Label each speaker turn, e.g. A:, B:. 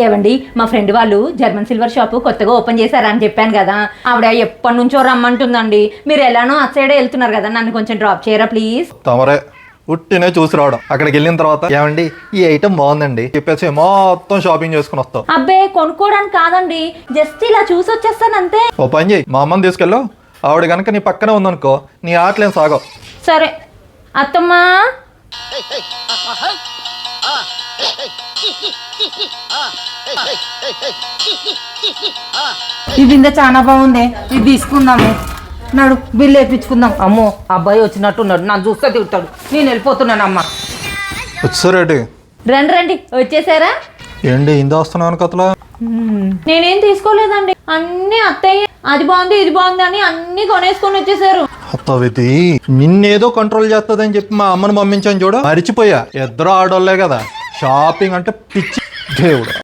A: ఏవండి మా ఫ్రెండ్ వాళ్ళు జర్మన్ సిల్వర్ షాప్ కొత్తగా ఓపెన్ చేశారని చెప్పాను కదా, ఆవిడ ఎప్పటి నుంచో రమ్మంటుందండి. మీరు ఎలానో అటు సైడే వెళ్తున్నారు కదా, నన్ను కొంచెం డ్రాప్ చేయరా ప్లీజ్.
B: తమరే ఉట్టినే చూసి రావడం, అక్కడికి వెళ్ళిన తర్వాత ఏమండి ఈ ఐటమ్ బాగుందండి చెప్పేసి మొత్తం షాపింగ్ చేసుకుని వస్తావు.
A: అబ్బే కొనుక్కోవడానికి కాదండి, జస్ట్ ఇలా చూసి వచ్చేస్తాను అంతే.
B: ఓ పని చేయి, మా అమ్మని తీసుకెళ్ళు. ఆవిడ కనుక నీ పక్కనే ఉందనుకో నీ ఆటలేం సాగవు.
A: సరే అత్తమ్మా.
C: ఈ బిందె చాలా బాగుంది, ఇది తీసుకుందాము. నాడు బిల్లు వేయించుకుందాం. అమ్మో అబ్బాయి వచ్చినట్టున్నాడు, నన్ను చూస్తే తిడతాడు. నేను వెళ్ళిపోతున్నాను అమ్మ.
B: వచ్చారేటి?
A: రండి రండి, వచ్చేసారా?
B: ఏంటి ఇంత వస్తున్నాను కథలా?
A: నేనేం తీసుకోలేదండి, అన్ని అత్తయ్య అది బాగుంది ఇది బాగుంది అని అన్ని కొనేసుకొని వచ్చేసారు.
B: అత్తవిది నిన్నేదో కంట్రోల్ చేస్తుందని చెప్పి మా అమ్మని పంపించాను చూడు, మరిచిపోయా. ఇద్దరు ఆడోళ్లే కదా, షాపింగ్ అంటే పిచ్చి దేవుడు.